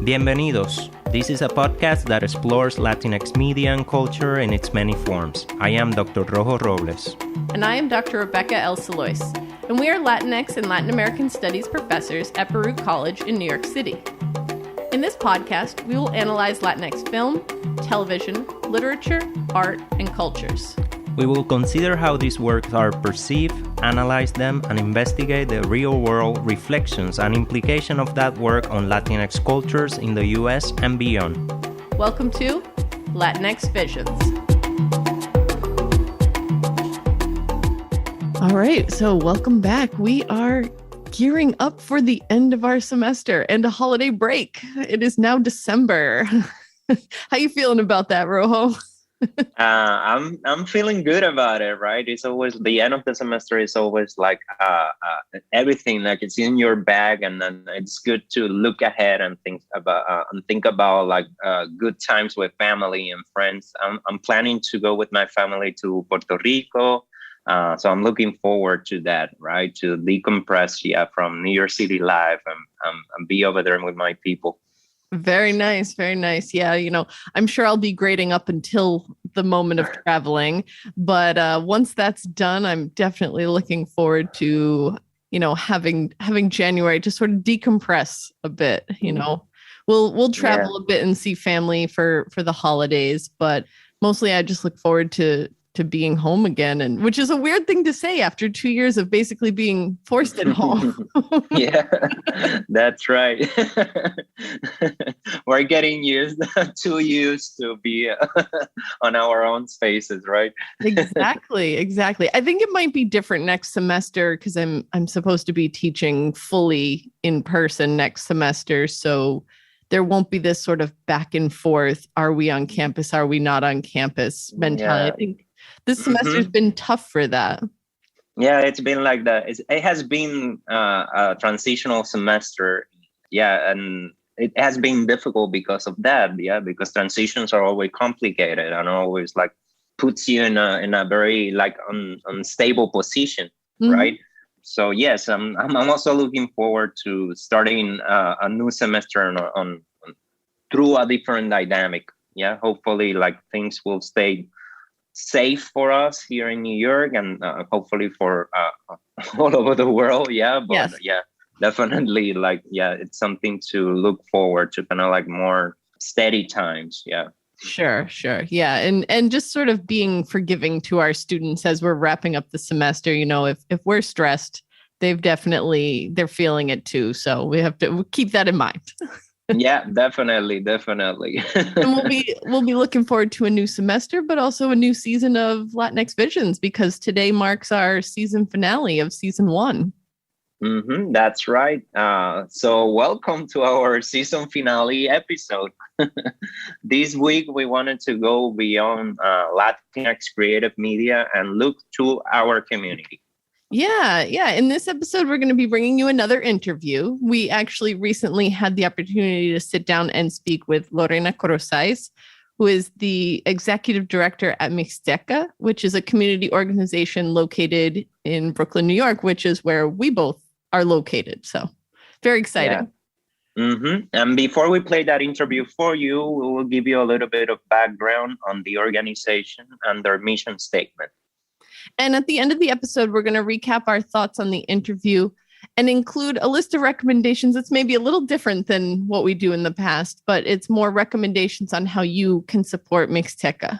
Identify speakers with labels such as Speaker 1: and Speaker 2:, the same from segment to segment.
Speaker 1: Bienvenidos. This is a podcast that explores Latinx media and culture in its many forms. I am Dr. Rojo Robles.
Speaker 2: And I am Dr. Rebecca L. Salois. And we are Latinx and Latin American Studies professors at Baruch College in New York City. In this podcast, we will analyze Latinx film, television, literature, art, and cultures.
Speaker 1: We will consider how these works are perceived, analyze them, and investigate the real-world reflections and implication of that work on Latinx cultures in the U.S. and beyond.
Speaker 2: Welcome to Latinx Visions. All right, so welcome back. We are gearing up for the end of our semester and a holiday break. It is now December. How you feeling about that, Rojo?
Speaker 3: I'm feeling good about it, right? It's always the end of the semester is always like everything like it's in your bag, and then it's good to look ahead and think about like good times with family and friends. I'm planning to go with my family to Puerto Rico, so I'm looking forward to that, right? To decompress, from New York City life and be over there with my people.
Speaker 2: Very nice. Very nice. Yeah. I'm sure I'll be grading up until the moment of traveling. But once that's done, I'm definitely looking forward to, having January to sort of decompress a bit. We'll travel a bit and see family for the holidays. But mostly I just look forward to being home again, and which is a weird thing to say after 2 years of basically being forced at home.
Speaker 3: Yeah, that's right. We're getting too used to be on our own spaces, right?
Speaker 2: Exactly. I think it might be different next semester because I'm supposed to be teaching fully in person next semester, so there won't be this sort of back and forth. Are we on campus? Are we not on campus mentality?
Speaker 3: Yeah.
Speaker 2: I think this semester's been tough for that.
Speaker 3: Yeah, it's been like that. It has been a transitional semester. Yeah, and it has been difficult because of that. Yeah, because transitions are always complicated and always like puts you in a very like unstable position, right? So yes, I'm also looking forward to starting a new semester on through a different dynamic. Yeah, hopefully like things will stay safe for us here in New York and hopefully for all over the world. Yeah, but yes. Definitely it's something to look forward to, kind of like more steady times. Yeah.
Speaker 2: Sure. Yeah. And just sort of being forgiving to our students as we're wrapping up the semester. If we're stressed, they're feeling it too. So we have to keep that in mind.
Speaker 3: Yeah, definitely.
Speaker 2: And we'll be looking forward to a new semester, but also a new season of Latinx Visions, because today marks our season finale of season 1.
Speaker 3: That's right. So welcome to our season finale episode. This week, we wanted to go beyond Latinx creative media and look to our community.
Speaker 2: Yeah. In this episode, we're going to be bringing you another interview. We actually recently had the opportunity to sit down and speak with Lorena Kourousais, who is the executive director at Mixteca, which is a community organization located in Brooklyn, New York, which is where we both are located. So very exciting.
Speaker 3: Yeah. And before we play that interview for you, we will give you a little bit of background on the organization and their mission statement.
Speaker 2: And at the end of the episode, we're going to recap our thoughts on the interview and include a list of recommendations that's maybe a little different than what we do in the past, but it's more recommendations on how you can support Mixteca.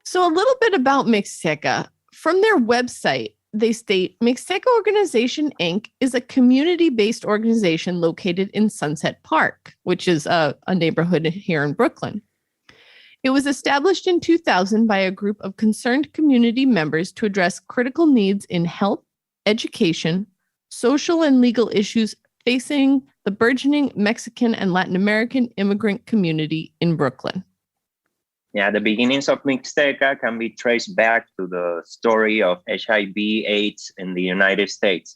Speaker 2: So a little bit about Mixteca. From their website, they state, Mixteca Organization, Inc. is a community-based organization located in Sunset Park, which is a neighborhood here in Brooklyn. It was established in 2000 by a group of concerned community members to address critical needs in health, education, social and legal issues facing the burgeoning Mexican and Latin American immigrant community in Brooklyn.
Speaker 3: Yeah, the beginnings of Mixteca can be traced back to the story of HIV/AIDS in the United States.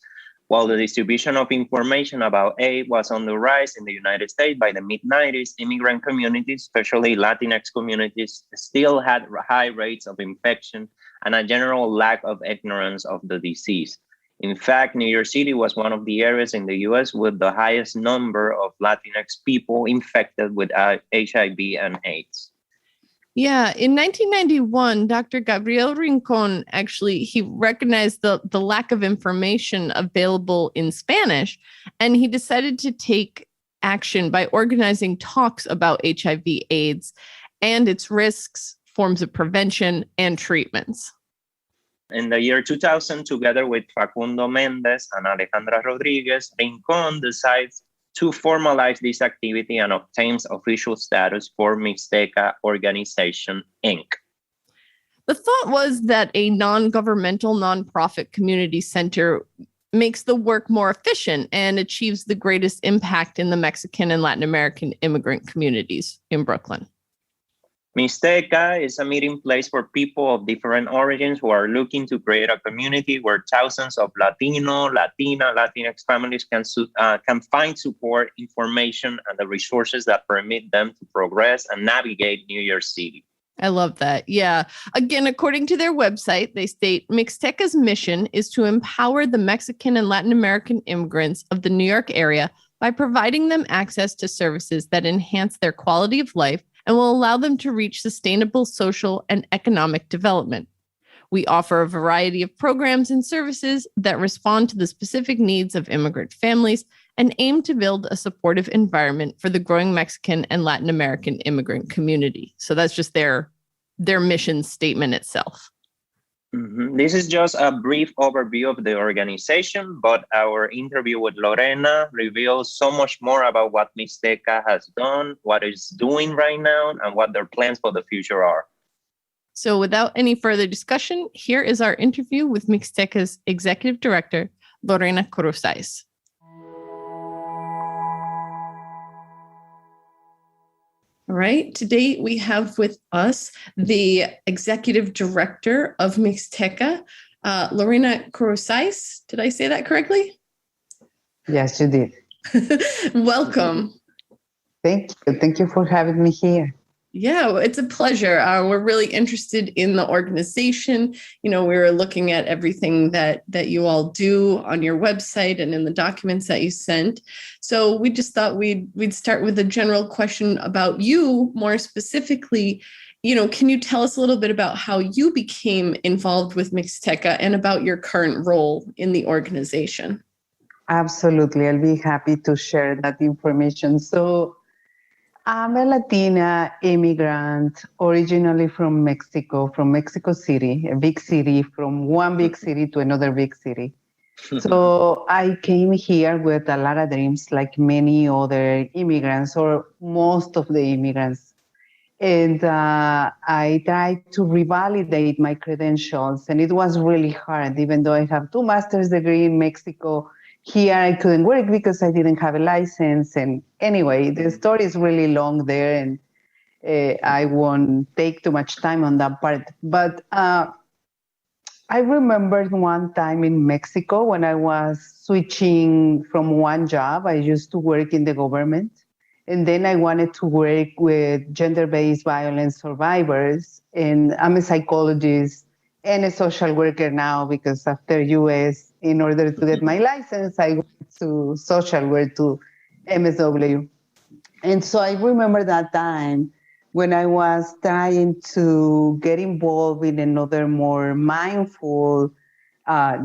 Speaker 3: While the distribution of information about AIDS was on the rise in the United States by the mid-90s, immigrant communities, especially Latinx communities, still had high rates of infection and a general lack of ignorance of the disease. In fact, New York City was one of the areas in the US with the highest number of Latinx people infected with HIV and AIDS.
Speaker 2: Yeah, in 1991, Dr. Gabriel Rincon he recognized the lack of information available in Spanish, and he decided to take action by organizing talks about HIV/AIDS and its risks, forms of prevention, and treatments.
Speaker 3: In the year 2000, together with Facundo Mendez and Alejandra Rodriguez, Rincon decides to formalize this activity and obtains official status for Mixteca Organization, Inc.
Speaker 2: The thought was that a non-governmental, nonprofit community center makes the work more efficient and achieves the greatest impact in the Mexican and Latin American immigrant communities in Brooklyn.
Speaker 3: Mixteca is a meeting place for people of different origins who are looking to create a community where thousands of Latino, Latina, Latinx families can find support, information, and the resources that permit them to progress and navigate New York City.
Speaker 2: I love that. Yeah. Again, according to their website, they state Mixteca's mission is to empower the Mexican and Latin American immigrants of the New York area by providing them access to services that enhance their quality of life and will allow them to reach sustainable social and economic development. We offer a variety of programs and services that respond to the specific needs of immigrant families and aim to build a supportive environment for the growing Mexican and Latin American immigrant community. So that's just their mission statement itself.
Speaker 3: Mm-hmm. This is just a brief overview of the organization, but our interview with Lorena reveals so much more about what Mixteca has done, what it's doing right now, and what their plans for the future are.
Speaker 2: So without any further discussion, here is our interview with Mixteca's Executive Director, Lorena Kourousais. All right. Today we have with us the Executive Director of Mixteca, Lorena Kourousais. Did I say that correctly?
Speaker 4: Yes, you did.
Speaker 2: Welcome.
Speaker 4: Thank you. Thank you for having me here.
Speaker 2: Yeah, it's a pleasure. We're really interested in the organization. We were looking at everything that you all do on your website and in the documents that you sent. So we just thought we'd start with a general question about you more specifically. Can you tell us a little bit about how you became involved with Mixteca and about your current role in the organization?
Speaker 4: Absolutely. I'll be happy to share that information. So I'm a Latina immigrant, originally from Mexico City, a big city, from one big city to another big city. So I came here with a lot of dreams, like many other immigrants or most of the immigrants. And I tried to revalidate my credentials, and it was really hard, even though I have 2 master's degrees in Mexico. Here, I couldn't work because I didn't have a license. And anyway, the story is really long there, and I won't take too much time on that part. But I remembered one time in Mexico when I was switching from one job. I used to work in the government, and then I wanted to work with gender-based violence survivors. And I'm a psychologist and a social worker now because after US, in order to get my license, I went to social work, to MSW. And so I remember that time when I was trying to get involved in another more mindful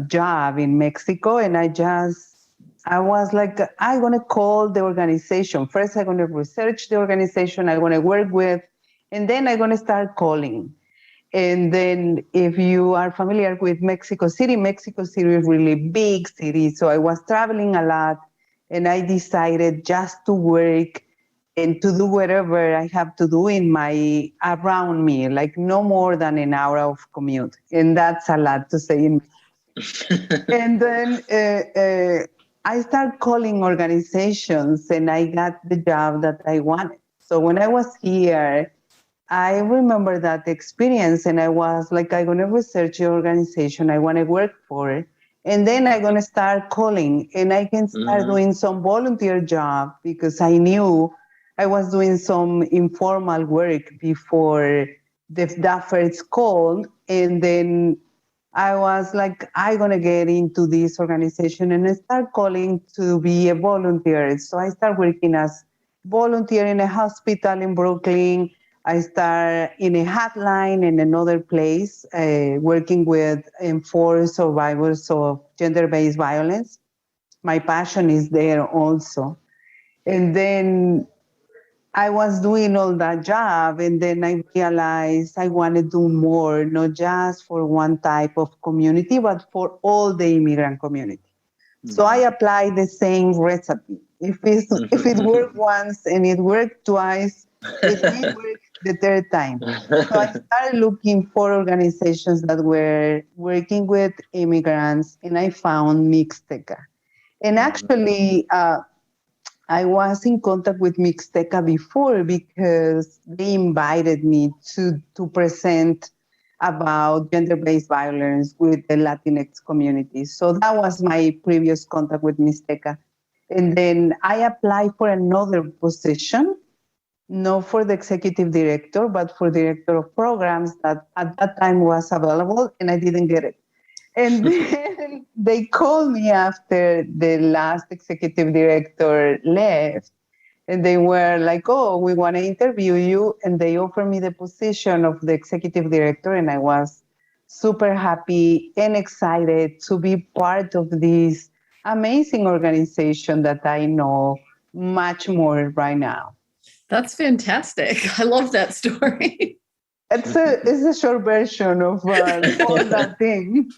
Speaker 4: job in Mexico. And I was like, I'm going to call the organization. First, I'm going to research the organization I want to work with, and then I'm going to start calling. And then if you are familiar with Mexico City is a really big city. So I was traveling a lot, and I decided just to work and to do whatever I have to do around me, like no more than an hour of commute. And that's a lot to say. And then I started calling organizations, and I got the job that I wanted. So when I was here, I remember that experience, and I was like, I'm going to research the organization I want to work for, and then I'm going to start calling, and I can start doing some volunteer job because I knew I was doing some informal work before that first call, and then I was like, I'm going to get into this organization and I start calling to be a volunteer. So I start working as volunteer in a hospital in Brooklyn. I start in a hotline in another place, working with enforced survivors of gender-based violence. My passion is there also. And then I was doing all that job, and then I realized I want to do more, not just for one type of community, but for all the immigrant community. So I applied the same recipe. If it worked once and it worked twice, it will work the third time. So I started looking for organizations that were working with immigrants, and I found Mixteca. And actually, I was in contact with Mixteca before because they invited me to present about gender-based violence with the Latinx community. So that was my previous contact with Mixteca. And then I applied for another position, not for the executive director, but for director of programs that at that time was available, and I didn't get it. And then they called me after the last executive director left. And they were like, oh, we want to interview you. And they offered me the position of the executive director. And I was super happy and excited to be part of this amazing organization that I know much more right now.
Speaker 2: That's fantastic. I love that story.
Speaker 4: It's a short version of all that thing.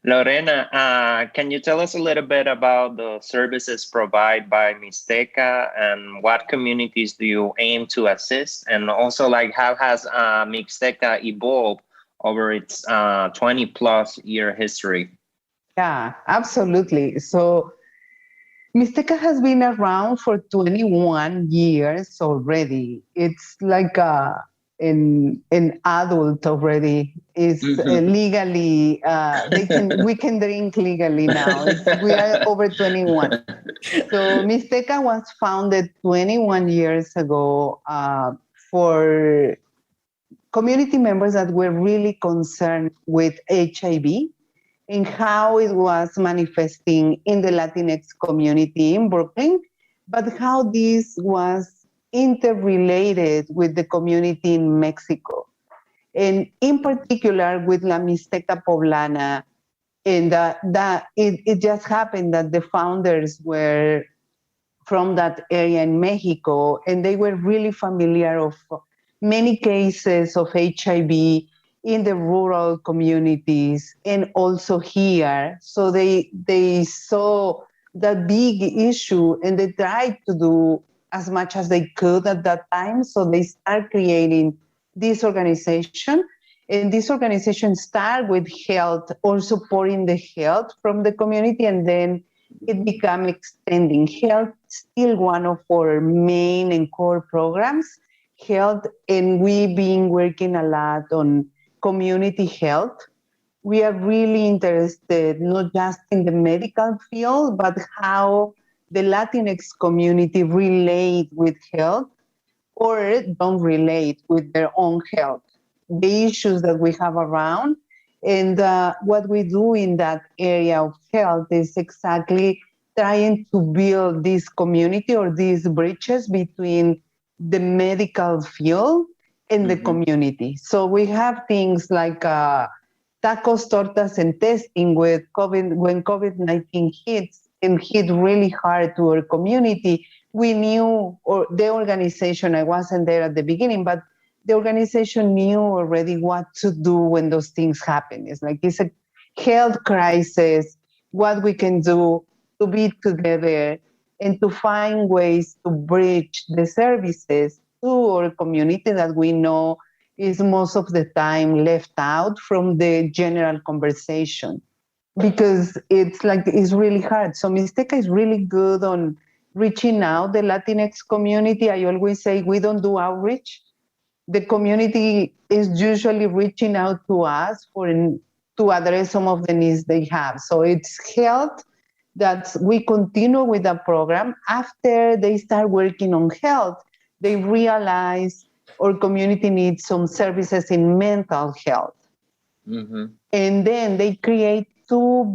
Speaker 3: Lorena, can you tell us a little bit about the services provided by Mixteca and what communities do you aim to assist? And also, like, how has Mixteca evolved over its 20 plus year history?
Speaker 4: Yeah, absolutely. So Mixteca has been around for 21 years already. It's like an adult already is legally we can drink legally now. We are over 21. So Mixteca was founded 21 years ago for community members that were really concerned with HIV and how it was manifesting in the Latinx community in Brooklyn, but how this was interrelated with the community in Mexico, and in particular with La Mixteca Poblana. And it just happened that the founders were from that area in Mexico, and they were really familiar of many cases of HIV in the rural communities and also here. So they saw that big issue and they tried to do as much as they could at that time. So they start creating this organization. And this organization started with health or supporting the health from the community, and then it became extending. Health still one of our main and core programs, health, and we've been working a lot on community health. We are really interested not just in the medical field, but how the Latinx community relate with health or don't relate with their own health, the issues that we have around. And what we do in that area of health is exactly trying to build this community or these bridges between the medical field and the community. So we have things like tacos, tortas, and testing with COVID. When COVID-19 hits and hit really hard to our community, we knew, or the organization, I wasn't there at the beginning, but the organization knew already what to do when those things happen. It's like, it's a health crisis, what we can do to be together and to find ways to bridge the services to our community that we know is most of the time left out from the general conversation, because it's really hard. So Mixteca is really good on reaching out the Latinx community. I always say we don't do outreach. The community is usually reaching out to us to address some of the needs they have. So it's health that we continue with the program. After they start working on health, they realize our community needs some services in mental health. And then they create two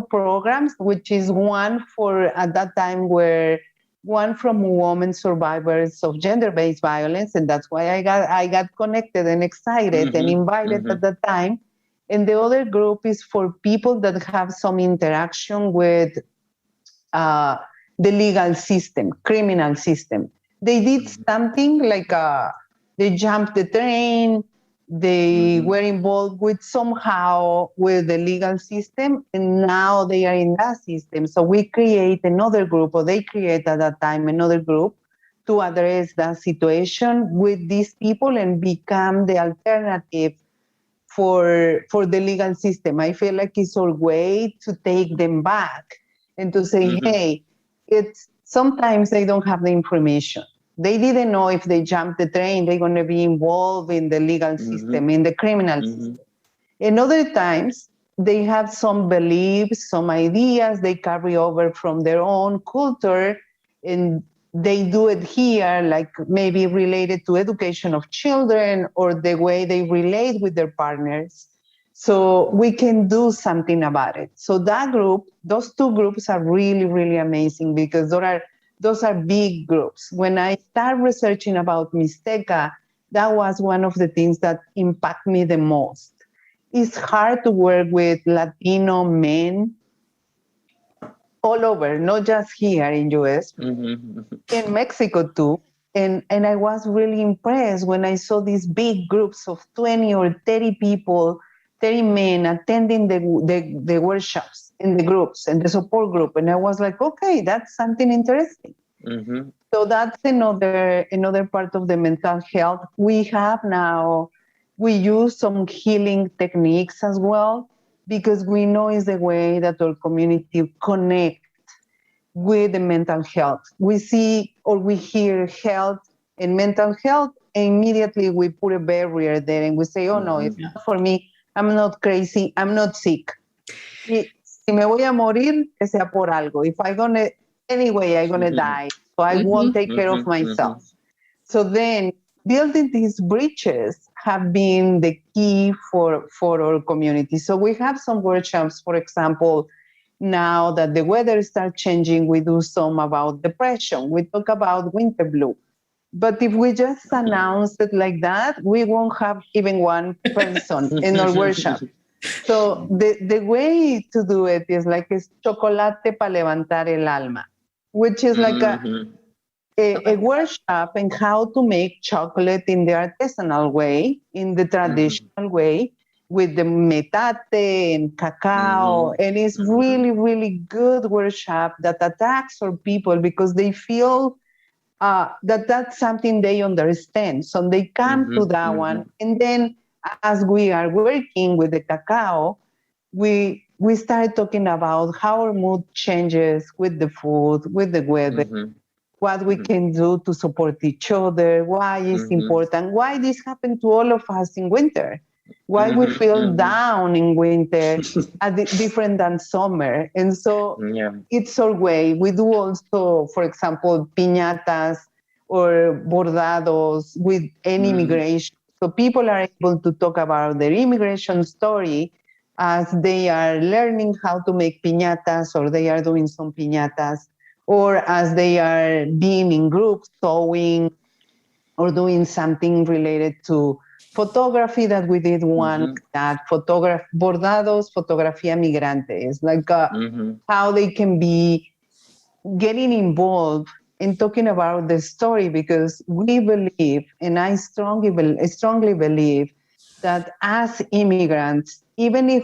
Speaker 4: programs, which is one for, at that time, were one from women survivors of gender-based violence, and that's why I got connected and excited and invited at that time. And the other group is for people that have some interaction with the legal system, criminal system. They did something like they jumped the train, they were involved with somehow with the legal system, and now they are in that system. So we create another group, or they create at that time another group to address that situation with these people and become the alternative for the legal system. I feel like it's our way to take them back and to say, hey, it's sometimes they don't have the information. They didn't know if they jump the train, they're going to be involved in the legal system, in the criminal system. And other times, they have some beliefs, some ideas they carry over from their own culture, and they do it here, like maybe related to education of children or the way they relate with their partners. So we can do something about it. So that group, those two groups are really, really amazing because those are big groups. When I started researching about Mixteca, that was one of the things that impacted me the most. It's hard to work with Latino men all over, not just here in US, in Mexico too. And I was really impressed when I saw these big groups of 20 or 30 people, 30 men attending the workshops in the groups and the support group. And I was like, okay, that's something interesting. So that's another part of the mental health. We use some healing techniques as well, because we know it's the way that our community connect with the mental health. We see or we hear health and mental health, and immediately we put a barrier there and we say, oh no, it's not for me. I'm not crazy. I'm not sick. Si me voy a morir, que sea por algo. If I'm gonna die. So I won't take care of myself. So then building these bridges have been the key for our community. So we have some workshops, for example, now that the weather starts changing, we do some about depression. We talk about winter blue. But if we just announce it like that, we won't have even one person in our workshop. So the way to do it is like it's chocolate para levantar el alma, which is like a workshop in how to make chocolate in the artisanal way, in the traditional way, with the metate and cacao. And it's really, really good workshop that attacks our people because they feel that that's something they understand. So they come to that one. And then as we are working with the cacao, we started talking about how our mood changes with the food, with the weather, what we can do to support each other, why it's important, why this happened to all of us in winter, why we feel down in winter, different than summer. And so it's our way. We do also, for example, piñatas or bordados with any immigration. So people are able to talk about their immigration story as they are learning how to make piñatas, or they are doing some piñatas, or as they are being in groups, sewing, or doing something related to photography that we did one, that bordados, fotografía migrante. It's like how they can be getting involved in talking about the story, because we believe, and I strongly believe that as immigrants, even if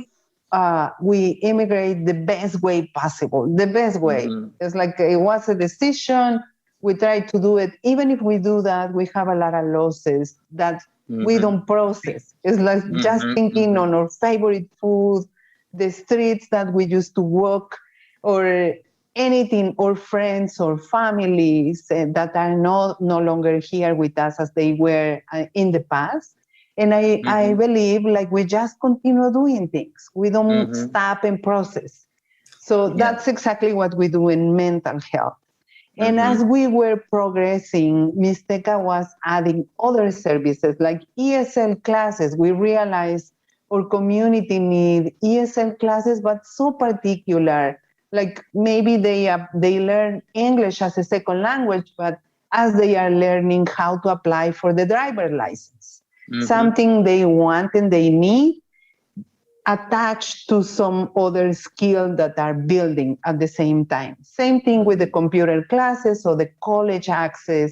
Speaker 4: we immigrate the best way possible, the best way. It's like it was a decision. We try to do it. Even if we do that, we have a lot of losses that we don't process. It's like just thinking on our favorite food, the streets that we used to walk, or anything, or friends or families that are no longer here with us as they were in the past. And I believe like we just continue doing things. We don't stop and process. So that's exactly what we do in mental health. And as we were progressing, Mixteca was adding other services like ESL classes. We realized or community need ESL classes, but so particular. Like maybe they learn English as a second language, but as they are learning how to apply for the driver license, something they want and they need attached to some other skill that are building at the same time. Same thing with the computer classes or the college access.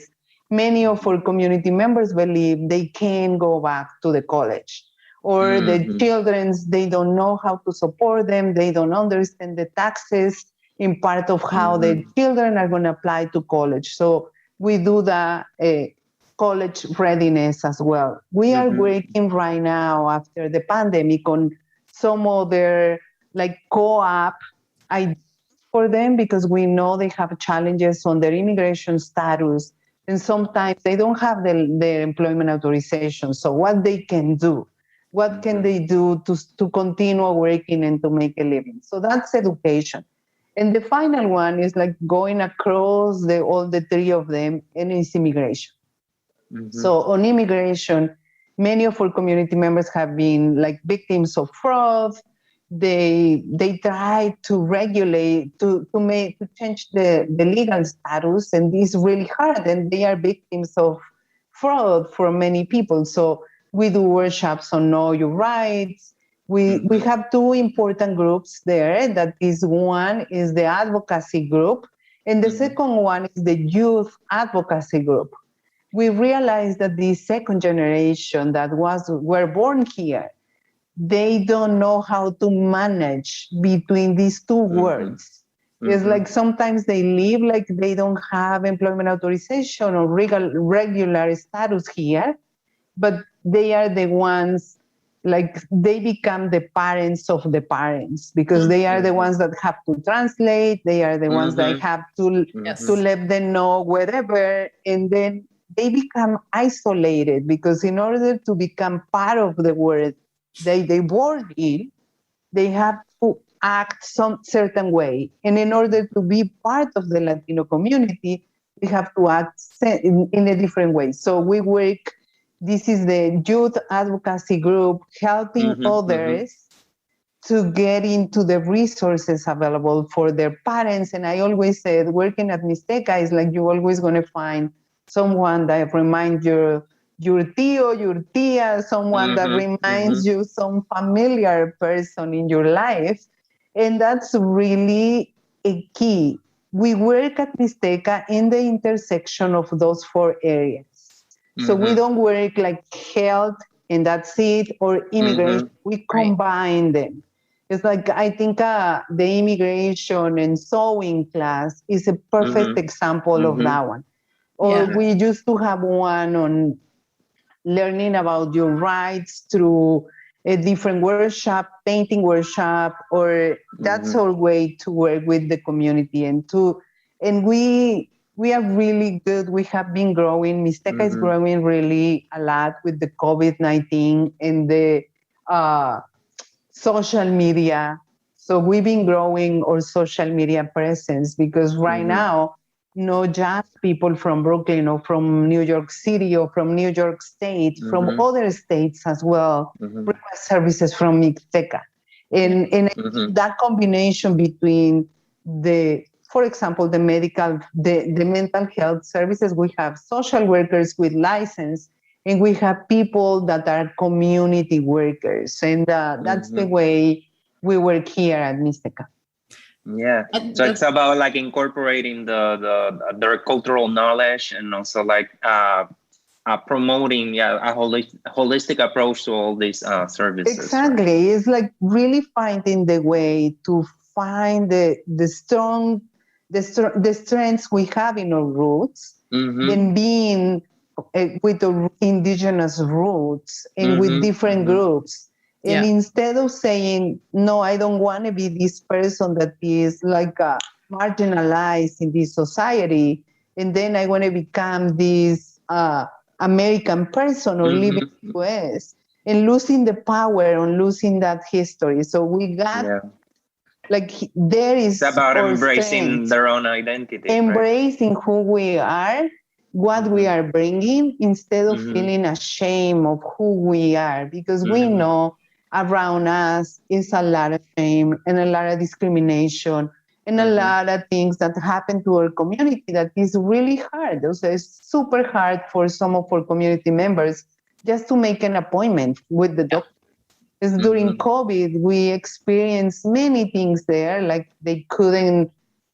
Speaker 4: Many of our community members believe they can go back to the college, or the children, they don't know how to support them. They don't understand the taxes in part of how the children are going to apply to college. So we do the college readiness as well. We are working right now after the pandemic on some other like co-op ideas for them, because we know they have challenges on their immigration status, and sometimes they don't have the employment authorization. So what they can do, what can they do to continue working and to make a living? So that's education. And the final one is like going across all the three of them, and it's immigration. So on immigration, many of our community members have been like victims of fraud. They try to regulate, to change the legal status, and this is really hard, and they are victims of fraud for many people. So we do workshops on Know Your Rights. We have two important groups there. That is, one is the advocacy group, and the second one is the youth advocacy group. We realized that the second generation that were born here, they don't know how to manage between these two worlds. It's like sometimes they live like they don't have employment authorization or regular status here, but they are the ones, like they become the parents of the parents, because they are the ones that have to translate. They are the ones that have to let them know wherever, and then they become isolated, because in order to become part of the world they born in, they have to act some certain way. And in order to be part of the Latino community, we have to act in a different way. So we work, this is the youth advocacy group, helping others to get into the resources available for their parents. And I always said, working at Mixteca is like you're always going to find someone that reminds you, your tío, your tía, someone that reminds you some familiar person in your life. And that's really a key. We work at Mixteca in the intersection of those four areas. So we don't work like health and that's it, or immigration. We combine them. It's like, I think the immigration and sewing class is a perfect example of that one. Or we used to have one on learning about your rights through a different workshop, painting workshop, or that's our way to work with the community. And we are really good. We have been growing. Mixteca is growing really a lot with the COVID-19 and the social media. So we've been growing our social media presence, because right now, not just people from Brooklyn or from New York City or from New York State, from other states as well, request services from Mixteca. And that combination between for example, the mental health services, we have social workers with license, and we have people that are community workers. And that's the way we work here at Mixteca.
Speaker 3: Yeah, so it's about like incorporating their cultural knowledge, and also like promoting a holistic approach to all these services.
Speaker 4: Exactly, right? It's like really finding the way to find the strengths we have in our roots, then being with the indigenous roots and with different groups. And instead of saying, no, I don't want to be this person that is like marginalized in this society, and then I want to become this American person or live in the US, and losing the power and losing that history. So we got, like, there is...
Speaker 3: It's about embracing their own identity.
Speaker 4: Embracing who we are, what we are bringing, instead of feeling ashamed of who we are, because we know around us is a lot of shame and a lot of discrimination and a lot of things that happen to our community that is really hard. Also, it's super hard for some of our community members just to make an appointment with the doctor. Because during COVID, we experienced many things there, like they couldn't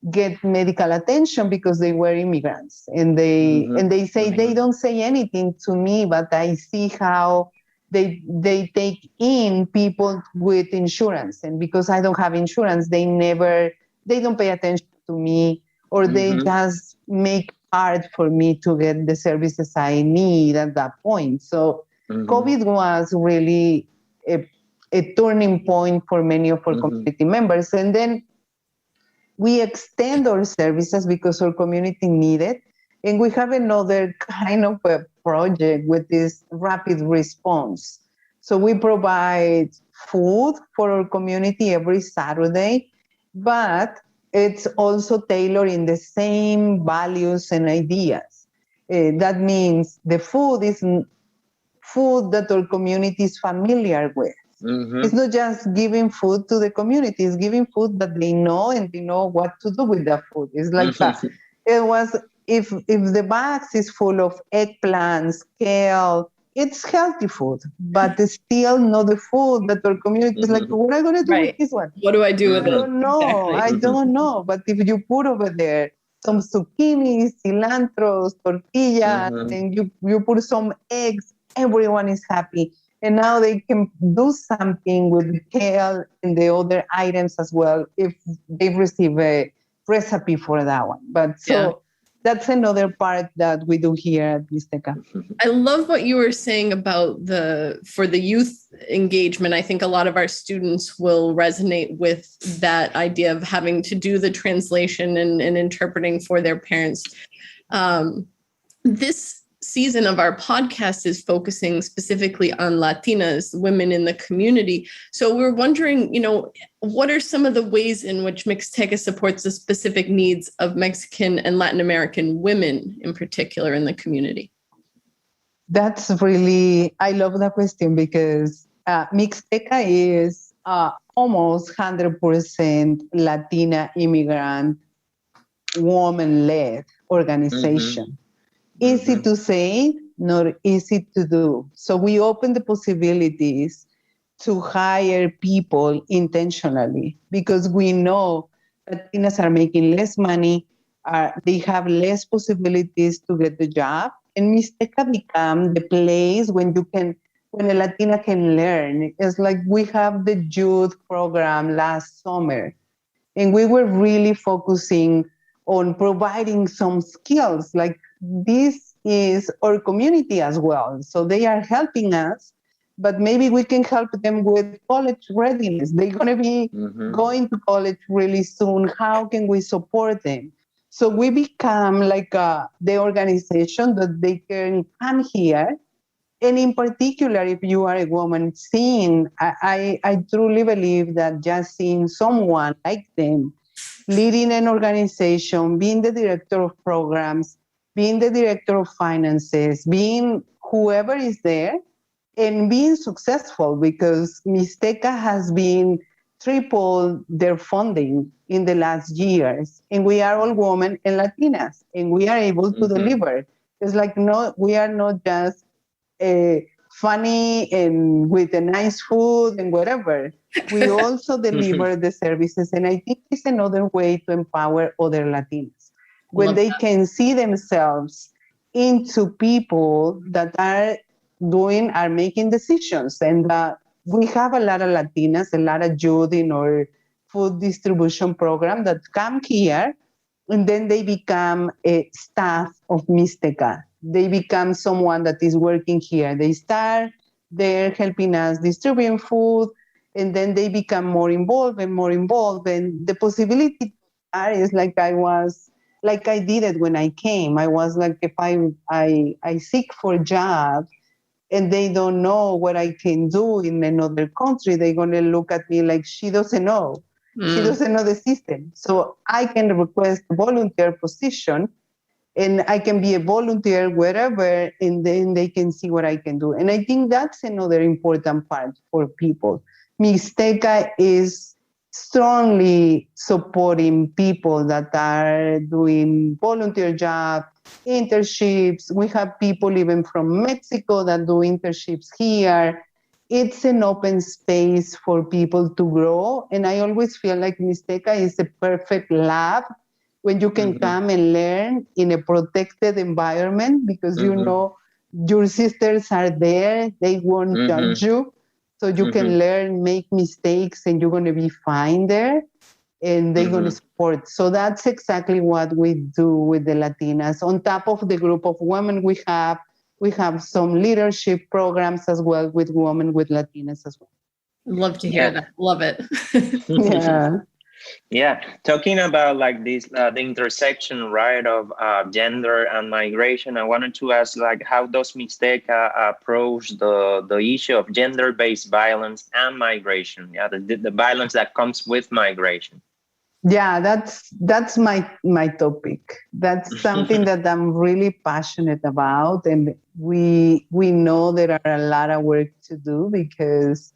Speaker 4: get medical attention because they were immigrants, and they say they don't say anything to me, but I see how they take in people with insurance, and because I don't have insurance, they don't pay attention to me, or they just make hard for me to get the services I need at that point. So COVID was really a turning point for many of our community members. And then we extend our services because our community need it. And we have another kind of a project with this rapid response. So we provide food for our community every Saturday, but it's also tailored in the same values and ideas. That means the food is food that our community is familiar with. It's not just giving food to the community, it's giving food that they know and they know what to do with the food. It's like it was, if the box is full of eggplants, kale, it's healthy food, but it's still not the food that our community is like, what am I going to do with this one?
Speaker 2: What do I do with it?
Speaker 4: I don't know. Exactly. I don't know. But if you put over there some zucchini, cilantro, tortilla, and you put some eggs, everyone is happy. And now they can do something with the kale and the other items as well if they receive a recipe for that one. But so that's another part that we do here at Mixteca.
Speaker 2: I love what you were saying about for the youth engagement. I think a lot of our students will resonate with that idea of having to do the translation and interpreting for their parents. This season of our podcast is focusing specifically on Latinas, women in the community. So we're wondering, what are some of the ways in which Mixteca supports the specific needs of Mexican and Latin American women in particular in the community?
Speaker 4: That's really, I love that question because Mixteca is almost 100% Latina immigrant woman-led organization. Easy to say, not easy to do. So we open the possibilities to hire people intentionally because we know Latinas are making less money, they have less possibilities to get the job, and Mixteca become the place when a Latina can learn. It's like we have the youth program last summer, and we were really focusing on providing some skills. Like this is our community as well. So they are helping us, but maybe we can help them with college readiness. They're going to be going to college really soon. How can we support them? So we become like the organization that they can come here. And in particular, if you are a woman, I truly believe that just seeing someone like them leading an organization, being the director of programs, being the director of finances, being whoever is there, and being successful, because Mixteca has been triple their funding in the last years. And we are all women and Latinas, and we are able to deliver. It's like, no, we are not just funny and with a nice food and whatever. We also deliver the services. And I think it's another way to empower other Latinas. When they can see themselves into people that are making decisions. And we have a lot of Latinas, a lot of youth in our food distribution program that come here, and then they become a staff of Mixteca. They become someone that is working here. They start there helping us distribute food, and then they become more involved. And the possibility is like I did it when I came. I was like, if I seek for a job and they don't know what I can do in another country, they're going to look at me like she doesn't know. She doesn't know the system. So I can request a volunteer position, And I can be a volunteer wherever, and then they can see what I can do. And I think that's another important part for people. Mixteca is strongly supporting people that are doing volunteer jobs, internships. We have people even from Mexico that do internships here. It's an open space for people to grow. And I always feel like Mixteca is a perfect lab when you can come and learn in a protected environment, because you know your sisters are there, they won't judge you. So you can learn, make mistakes, and you're going to be fine there, and they're going to support. So that's exactly what we do with the Latinas. On top of the group of women we have some leadership programs as well with women with Latinas as well.
Speaker 2: Love to hear that. Love it.
Speaker 4: Yeah.
Speaker 3: Yeah, talking about like this, the intersection, right, of gender and migration, I wanted to ask, like, how does Mixteca approach the issue of gender-based violence and migration? Yeah, the violence that comes with migration.
Speaker 4: Yeah, that's my topic. That's something that I'm really passionate about, and we know there are a lot of work to do, because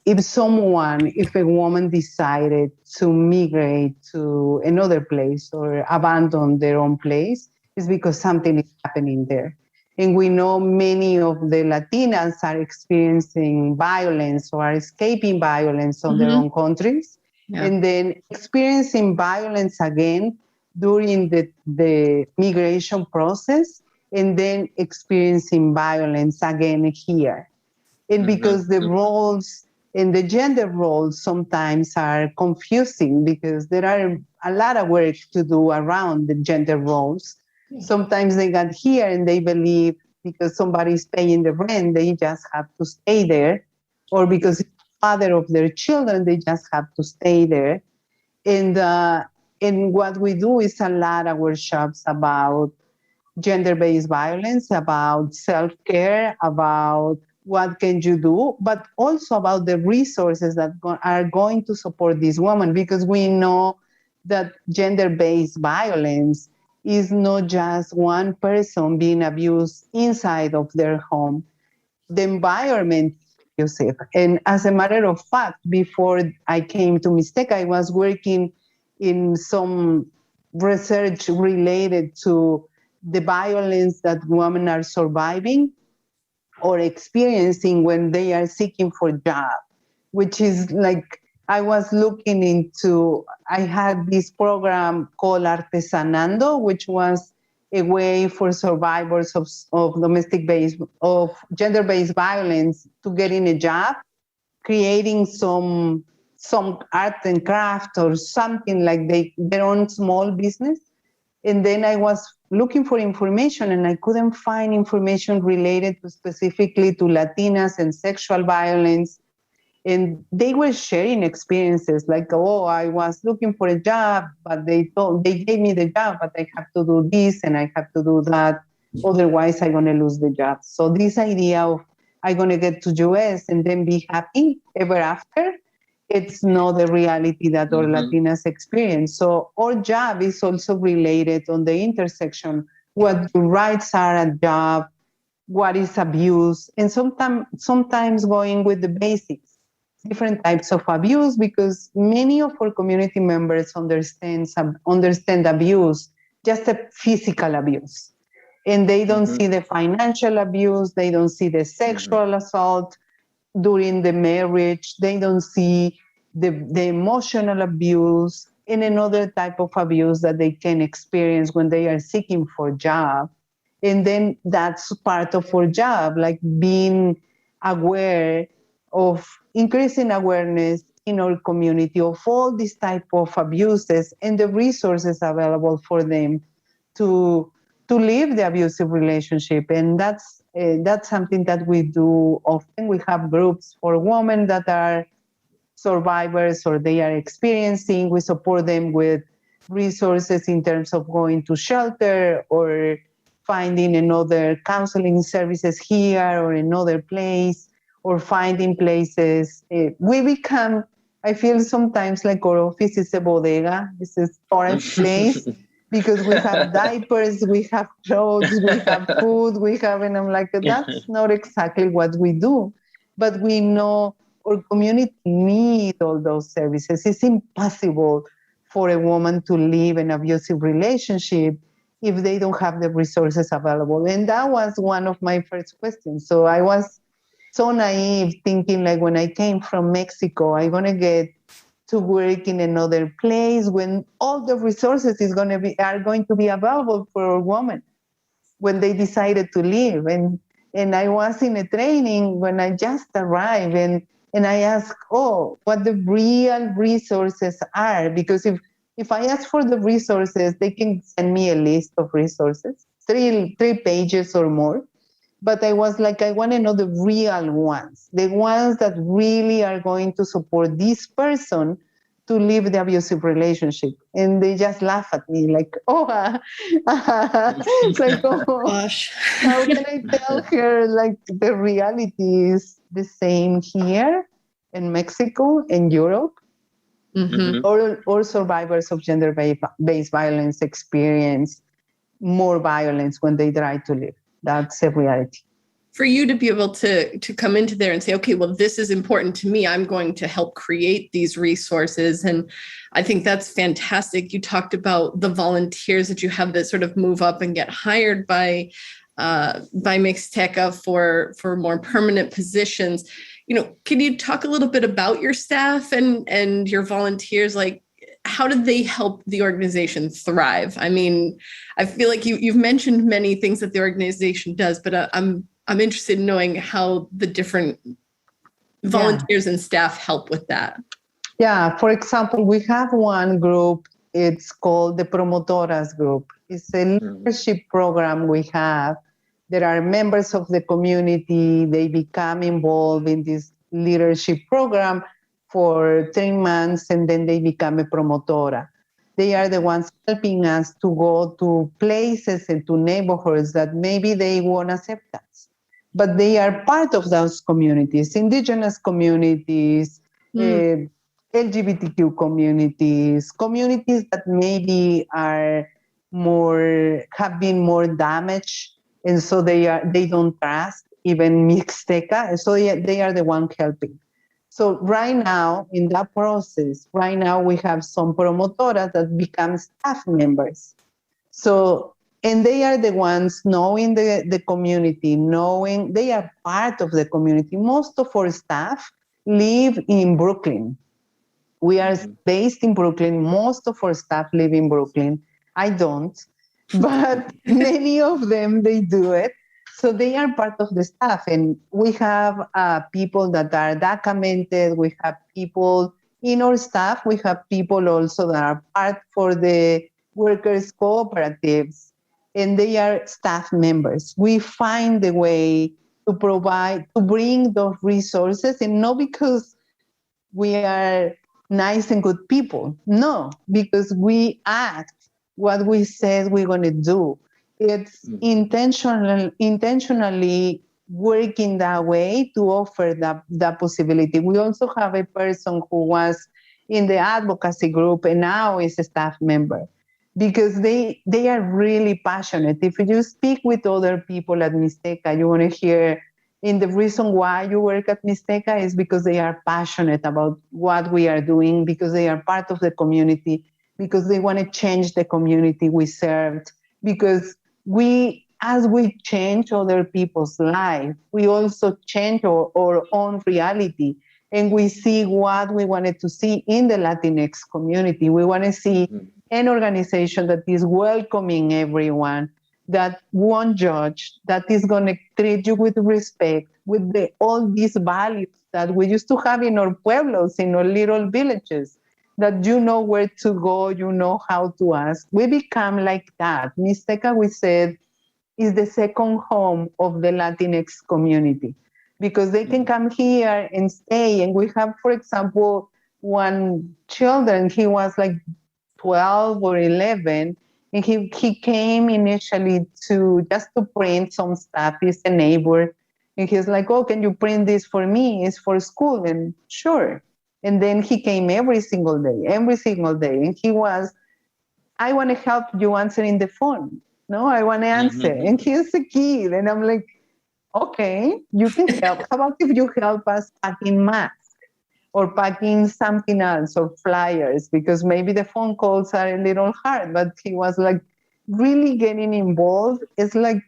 Speaker 4: if a woman decided to migrate to another place or abandon their own place, it's because something is happening there. And we know many of the Latinas are experiencing violence or are escaping violence on their own countries, and then experiencing violence again during the migration process, and then experiencing violence again here. And because the roles and the gender roles sometimes are confusing, because there are a lot of work to do around the gender roles. Sometimes they got here and they believe because somebody's paying the rent, they just have to stay there, or because it's the father of their children, they just have to stay there. And what we do is a lot of workshops about gender-based violence, about self-care, about what can you do, but also about the resources that are going to support this woman, because we know that gender-based violence is not just one person being abused inside of their home. The environment is abusive. And as a matter of fact, before I came to Mixteca, I was working in some research related to the violence that women are surviving or experiencing when they are seeking for a job, which is like, I was looking into, I had this program called Artesanando, which was a way for survivors of gender-based violence to get in a job, creating some art and craft or something like their own small business. And then I was looking for information, and I couldn't find information related specifically to Latinas and sexual violence. And they were sharing experiences like, oh, I was looking for a job, but they gave me the job, but I have to do this and I have to do that. Otherwise, I'm going to lose the job. So this idea of I'm going to get to US and then be happy ever after, it's not the reality that all Latinas experience. So our job is also related on the intersection, what your rights are at job, what is abuse, and sometimes going with the basics, different types of abuse, because many of our community members understand abuse, just a physical abuse. And they don't see the financial abuse, they don't see the sexual assault during the marriage, they don't see the emotional abuse and another type of abuse that they can experience when they are seeking for a job. And then that's part of our job, like being aware of increasing awareness in our community of all these type of abuses and the resources available for them to leave the abusive relationship. And that's something that we do often. We have groups for women that are survivors or they are experiencing. We support them with resources in terms of going to shelter or finding another counseling services here or another place, or finding places. I feel sometimes like our office is a bodega. It's a storage place because we have diapers, we have clothes, we have food, and I'm like, that's not exactly what we do. But we know our community needs all those services. It's impossible for a woman to live an abusive relationship if they don't have the resources available. And that was one of my first questions. So I was so naive thinking like when I came from Mexico, I'm going to get to work in another place when all the resources are going to be available for a woman when they decided to leave. And I was in a training when I just arrived and I asked, what the real resources are, because if I ask for the resources, they can send me a list of resources, three pages or more. But I was like, I want to know the real ones, the ones that really are going to support this person to leave the abusive relationship. And they just laugh at me like,
Speaker 2: Gosh.
Speaker 4: How can I tell her like the reality is the same here in Mexico and Europe?
Speaker 2: Mm-hmm.
Speaker 4: Or survivors of gender-based violence experience more violence when they try to leave. That's a reality.
Speaker 2: For you to be able to come into there and say, okay, well, this is important to me. I'm going to help create these resources. And I think that's fantastic. You talked about the volunteers that you have that sort of move up and get hired by Mixteca for more permanent positions. Can you talk a little bit about your staff and your volunteers? Like, how did they help the organization thrive? I mean, I feel like you've mentioned many things that the organization does, but I'm interested in knowing how the different volunteers and staff help with that.
Speaker 4: Yeah, for example, we have one group, it's called the Promotoras Group. It's a leadership program we have. There are members of the community, they become involved in this leadership program for 3 months, and then they become a promotora. They are the ones helping us to go to places and to neighborhoods that maybe they won't accept us. But they are part of those communities, indigenous communities, LGBTQ communities that maybe have been more damaged, and so they don't trust even Mixteca, so they are the one helping. So right now, in that process, we have some promotoras that become staff members. So, and they are the ones knowing the community, knowing they are part of the community. Most of our staff live in Brooklyn. We are based in Brooklyn. Most of our staff live in Brooklyn. I don't, but many of them, they do it. So they are part of the staff. And we have people that are documented. We have people in our staff. We have people also that are part for the workers' cooperatives. And they are staff members. We find a way to bring those resources, and not because we are nice and good people. No, because we act what we said we're going to do. It's intentionally working that way to offer that possibility. We also have a person who was in the advocacy group and now is a staff member, because they are really passionate. If you speak with other people at Mixteca, you want to hear, and the reason why you work at Mixteca is because they are passionate about what we are doing, because they are part of the community, because they want to change the community we served, because as we change other people's life, we also change our own reality, and we see what we wanted to see in the Latinx community. We want to see an organization that is welcoming everyone, that won't judge, that is going to treat you with respect, with all these values that we used to have in our pueblos, in our little villages, that you know where to go, you know how to ask. We become like that. Mixteca, we said, is the second home of the Latinx community, because they can come here and stay. And we have, for example, one children, he was like 12 or 11, and he came initially just to print some stuff. He's a neighbor, and he's like, oh, can you print this for me? It's for school. And sure. And then he came every single day. And he was I want to help you answering the phone. No, I want to answer. And he's a kid. And I'm like, okay, you can help. How about if you help us packing masks or packing something else or flyers? Because maybe the phone calls are a little hard, but he was like really getting involved. It's like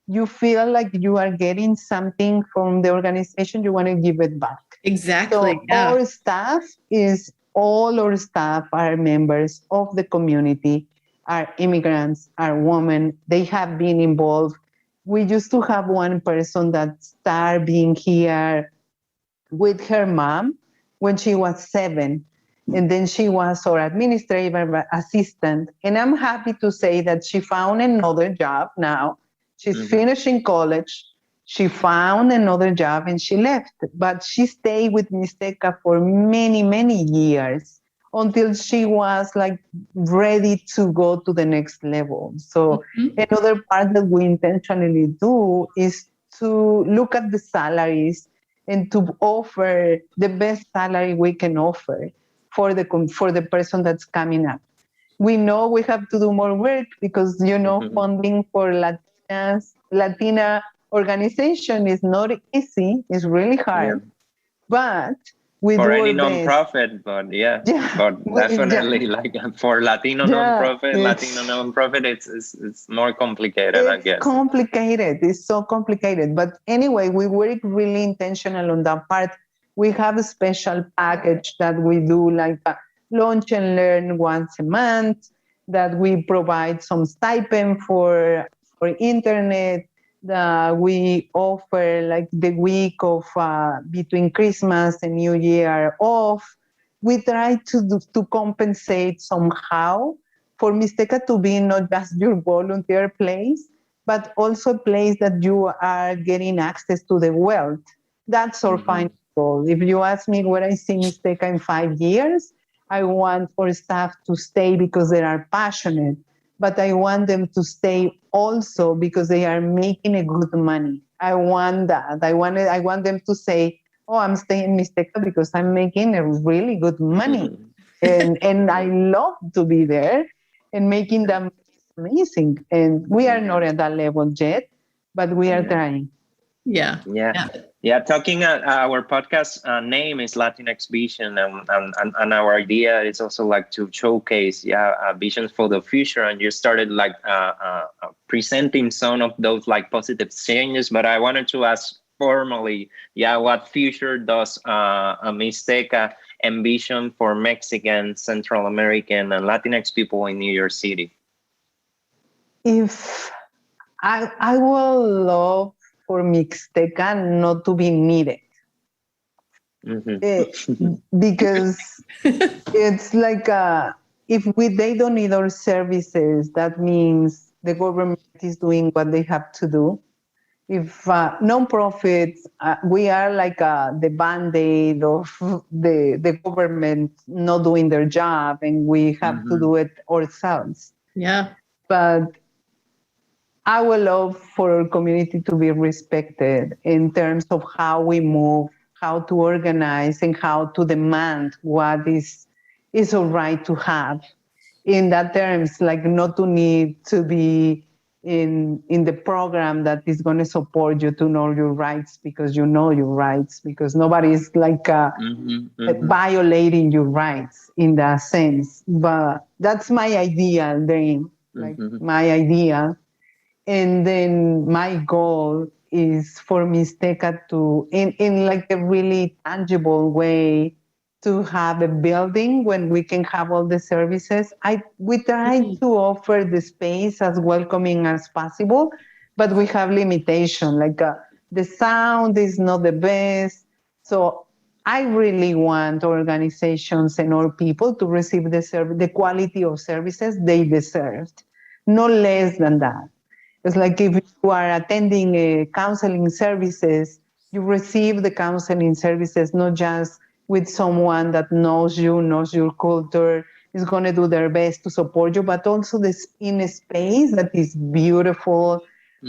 Speaker 4: you feel like you are getting something from the organization, you want to give it back.
Speaker 2: Exactly.
Speaker 4: So all our staff are members of the community, are immigrants, are women. They have been involved. We used to have one person that started being here with her mom when she was 7. And then she was our administrative assistant. And I'm happy to say that she found another job now. She's finishing college. She found another job and she left. But she stayed with Mixteca for many, many years until she was like ready to go to the next level. So another part that we intentionally do is to look at the salaries and to offer the best salary we can offer for the person that's coming up. We know we have to do more work because, funding for Latina organization is not easy. It's really hard. Yeah. But we
Speaker 3: for
Speaker 4: do
Speaker 3: any nonprofit, but definitely like for Latino nonprofit, it's more complicated, I guess.
Speaker 4: It's so complicated. But anyway, we work really intentional on that part. We have a special package that we do like a lunch and learn once a month, that we provide some stipend for internet. We offer like the week of between Christmas and New Year off. We try to compensate somehow for Mixteca to be not just your volunteer place, but also a place that you are getting access to the wealth. That's our final goal. If you ask me where I see Mixteca in 5 years, I want our staff to stay because they are passionate, but I want them to stay also because they are making a good money. I want that. I want them to say, oh, I'm staying in Mixteca because I'm making a really good money. And I love to be there and making them amazing. And we are not at that level yet, but we are trying.
Speaker 3: Yeah. Talking our podcast name is Latinx Vision, and our idea is also like to showcase visions for the future. And you started like presenting some of those like positive changes. But I wanted to ask formally, what future does Mixteca envision for Mexican, Central American, and Latinx people in New York City?
Speaker 4: If I will love for Mixteca not to be needed. Because it's like if they don't need our services, that means the government is doing what they have to do. If nonprofits, we are like the band-aid of the government not doing their job, and we have to do it ourselves.
Speaker 2: Yeah.
Speaker 4: But I would love for our community to be respected in terms of how we move, how to organize, and how to demand what is all right to have. In that terms, like not to need to be in the program that is going to support you to know your rights because you know your rights, because nobody is like violating your rights in that sense. But that's my ideal dream, my idea. And then my goal is for Mixteca to, in like a really tangible way, to have a building when we can have all the services. We try to offer the space as welcoming as possible, but we have limitation. Like the sound is not the best. So I really want organizations and our people to receive the quality of services they deserved, no less than that. It's like if you are attending counseling services, you receive the counseling services not just with someone that knows you, knows your culture, is going to do their best to support you, but also in a space that is beautiful,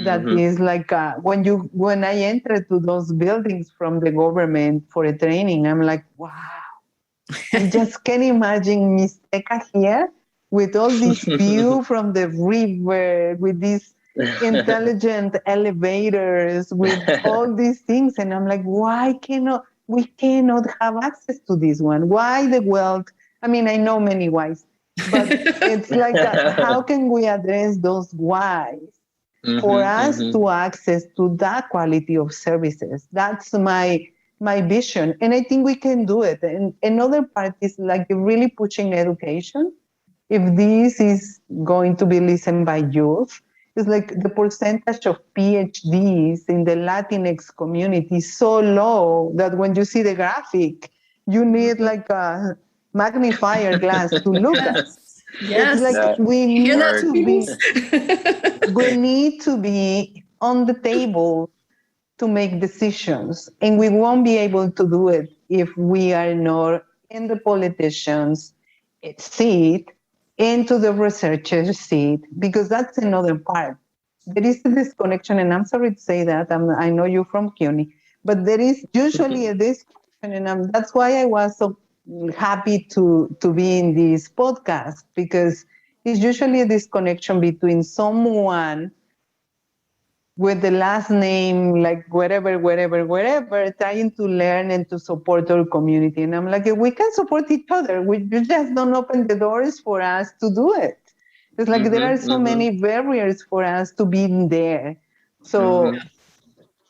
Speaker 4: that is like when I enter to those buildings from the government for a training, I'm like, wow, I just can't imagine Mixteca here with all this view from the river, with these intelligent elevators, with all these things. And I'm like, we cannot have access to this one? Why the wealth? I mean, I know many whys, but it's like, how can we address those whys for us to access to that quality of services? That's my vision. And I think we can do it. And another part is like really pushing education. If this is going to be listened by youth, it's like the percentage of PhDs in the Latinx community is so low that when you see the graphic, you need like a magnifier glass to look at.
Speaker 2: Yes.
Speaker 4: It's like we need to be on the table to make decisions, and we won't be able to do it if we are not in the politicians' seat, into the researcher's seat, because that's another part. There is a disconnection, and I'm sorry to say that. I know you're from CUNY, but there is usually a disconnection, and that's why I was so happy to be in this podcast, because it's usually a disconnection between someone with the last name, like wherever, trying to learn and to support our community. And I'm like, we can support each other. You just don't open the doors for us to do it. It's like there are so many barriers for us to be in there. So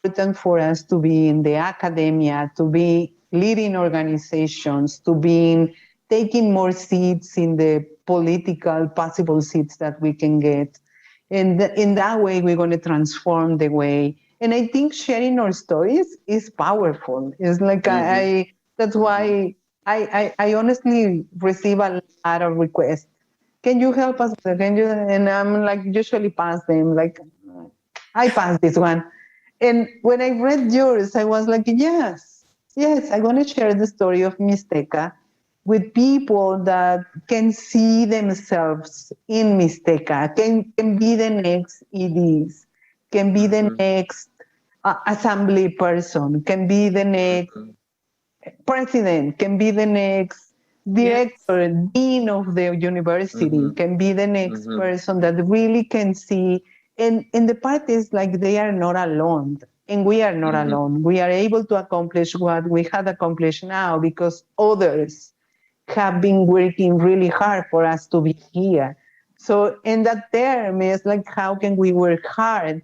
Speaker 4: important for us to be in the academia, to be leading organizations, to be taking more seats in the political possible seats that we can get. And in that way, we're going to transform the way. And I think sharing our stories is powerful. It's like that's why I honestly receive a lot of requests. Can you help us? Can you? And I'm like, usually pass them. Like, I passed this one. And when I read yours, I was like, yes, I want to share the story of Mixteca with people that can see themselves in Mixteca, can be the next EDs, can be the next assembly person, can be the next president, can be the next director, dean of the university, can be the next person that really can see. And the part is like they are not alone. And we are not alone. We are able to accomplish what we had accomplished now because others have been working really hard for us to be here. So in that term, it's like, how can we work hard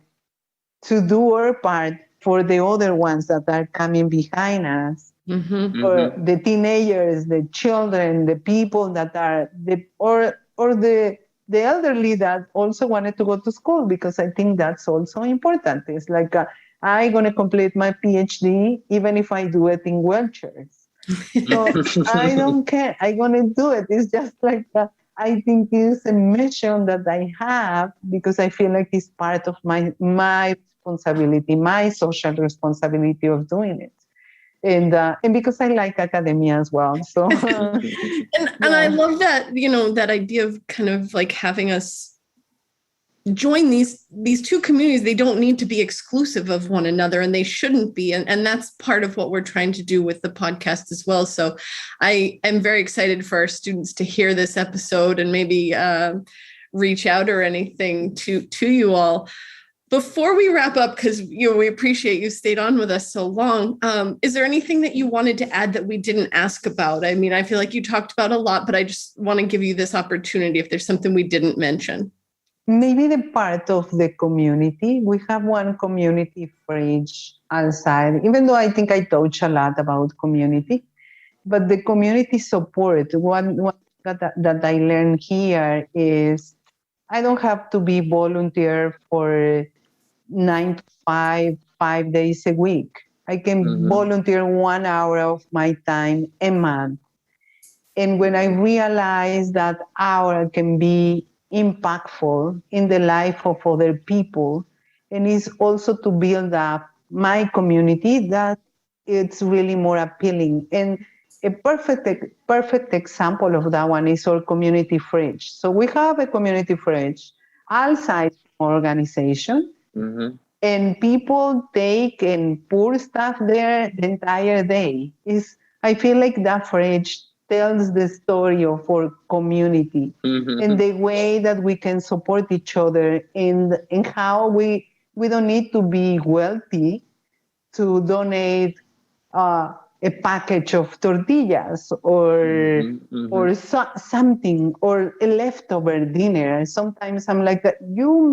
Speaker 4: to do our part for the other ones that are coming behind us? For the teenagers, the children, the people that are, the elderly that also wanted to go to school, because I think that's also important. It's like, I'm going to complete my PhD, even if I do it in wheelchairs. So I don't care. I'm going to do it. It's just like, I think it's a mission that I have because I feel like it's part of my responsibility, my social responsibility of doing it. And because I like academia as well. So,
Speaker 2: and I love that, that idea of kind of like having us join these two communities. They don't need to be exclusive of one another, and they shouldn't be. And that's part of what we're trying to do with the podcast as well. So I am very excited for our students to hear this episode and maybe reach out or anything to you all. Before we wrap up, because we appreciate you stayed on with us so long, is there anything that you wanted to add that we didn't ask about? I mean, I feel like you talked about a lot, but I just want to give you this opportunity if there's something we didn't mention.
Speaker 4: Maybe the part of the community. We have one community fridge outside, even though I think I touch a lot about community, but the community support, one that I learned here is I don't have to be volunteer for 9 to 5 days a week. I can volunteer 1 hour of my time a month. And when I realized that hour can be impactful in the life of other people, and is also to build up my community, that it's really more appealing. And a perfect example of that one is our community fridge. So we have a community fridge outside our organization, and people take and pour stuff there the entire day. I feel like that fridge tells the story of our community and the way that we can support each other and how we don't need to be wealthy to donate a package of tortillas or something or a leftover dinner. Sometimes I'm like, you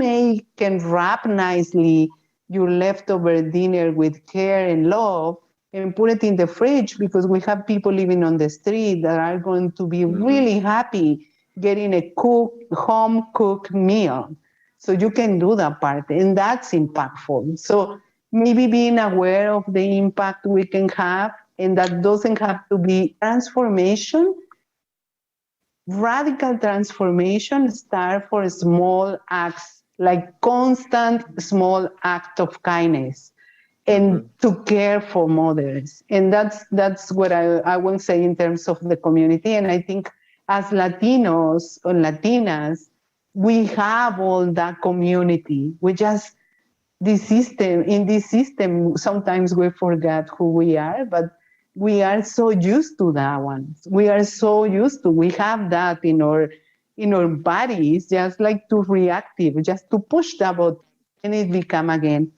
Speaker 4: can wrap nicely your leftover dinner with care and love and put it in the fridge, because we have people living on the street that are going to be really happy getting a home cooked meal. So you can do that part, and that's impactful. So maybe being aware of the impact we can have, and that doesn't have to be transformation. Radical transformation start for small acts, like constant small act of kindness and to care for mothers. And that's what I will say in terms of the community. And I think as Latinos or Latinas, we have all that community. We just, in this system, sometimes we forget who we are, but we are so used to that one. We have that in our bodies, just like to reactive, just to push the button and it become again.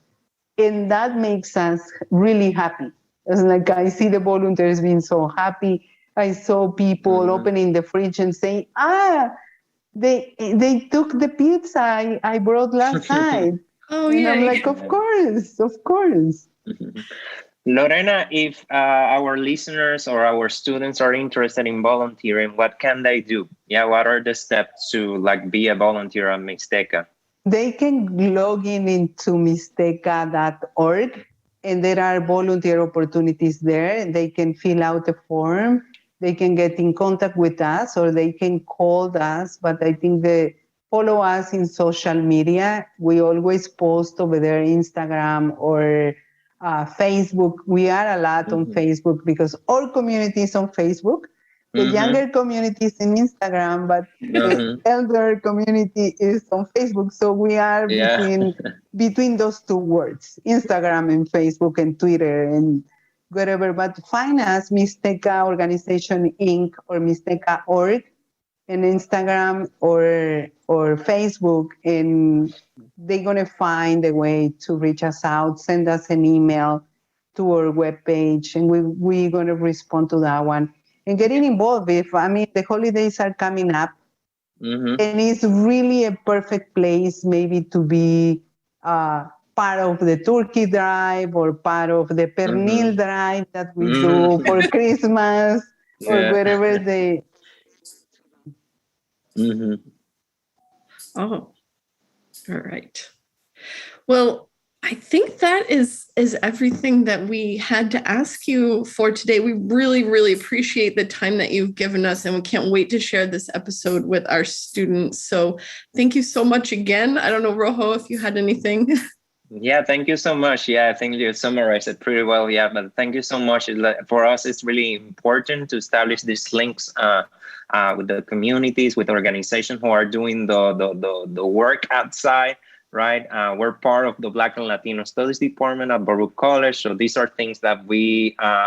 Speaker 4: And that makes us really happy. It's like I see the volunteers being so happy. I saw people opening the fridge and saying, they took the pizza I brought last night.
Speaker 2: Oh,
Speaker 4: and
Speaker 2: yeah.
Speaker 4: I'm like, of course.
Speaker 3: Lorena, if our listeners or our students are interested in volunteering, what can they do? Yeah, what are the steps to be a volunteer at Mixteca?
Speaker 4: They can log into mixteca.org, and there are volunteer opportunities there. They can fill out a form. They can get in contact with us, or they can call us. But I think they follow us in social media. We always post over there, Instagram or Facebook. We are a lot on Facebook because our community is on Facebook. The younger community is in Instagram, but the elder community is on Facebook. So we are between those two words, Instagram and Facebook and Twitter and wherever. But find us, Mixteca Organization Inc. or Mixteca.org, and Instagram or Facebook, and they're going to find a way to reach us out, send us an email to our webpage, and we're going to respond to that one. And getting involved the holidays are coming up, and it's really a perfect place maybe to be part of the turkey drive or part of the pernil drive that we do for Christmas or wherever they...
Speaker 2: Oh, all right. Well, I think that is everything that we had to ask you for today. We really, really appreciate the time that you've given us, and we can't wait to share this episode with our students. So thank you so much again. I don't know, Rojo, if you had anything.
Speaker 3: Yeah, thank you so much. Yeah, I think you summarized it pretty well. Yeah, but thank you so much. For us, it's really important to establish these links with the communities, with organizations who are doing the work outside. Right, we're part of the Black and Latino Studies Department at Baruch College. So these are things that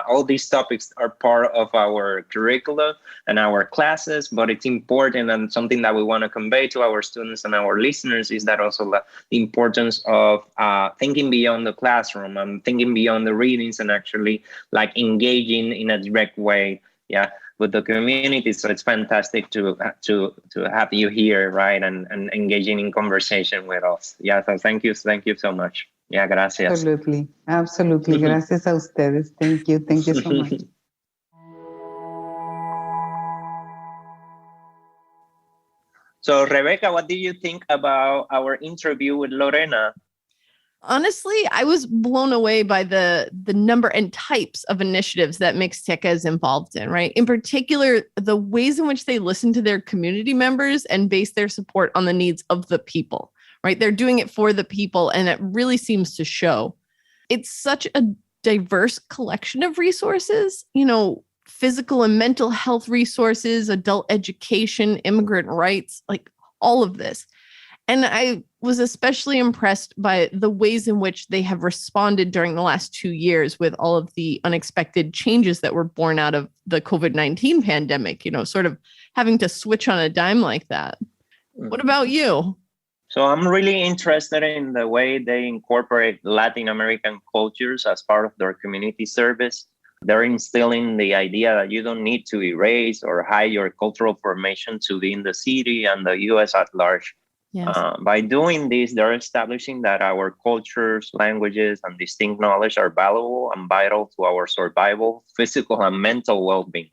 Speaker 3: all these topics are part of our curricula and our classes, but it's important, and something that we want to convey to our students and our listeners is that also the importance of thinking beyond the classroom and thinking beyond the readings and actually engaging in a direct way. Yeah. With the community. So it's fantastic to have you here, right? And engaging in conversation with us. Yeah, so thank you so much. Yeah, gracias.
Speaker 4: Absolutely. Gracias a ustedes. Thank you so much.
Speaker 3: So Rebecca, what did you think about our interview with Lorena?
Speaker 2: Honestly, I was blown away by the number and types of initiatives that Mixteca is involved in, right? In particular, the ways in which they listen to their community members and base their support on the needs of the people, right? They're doing it for the people, and it really seems to show. It's such a diverse collection of resources, physical and mental health resources, adult education, immigrant rights, all of this. And I was especially impressed by the ways in which they have responded during the last 2 years with all of the unexpected changes that were born out of the COVID-19 pandemic, sort of having to switch on a dime like that. What about you?
Speaker 3: So I'm really interested in the way they incorporate Latin American cultures as part of their community service. They're instilling the idea that you don't need to erase or hide your cultural formation to be in the city and the U.S. at large.
Speaker 2: Yes.
Speaker 3: By doing this, they're establishing that our cultures, languages, and distinct knowledge are valuable and vital to our survival, physical and mental well-being.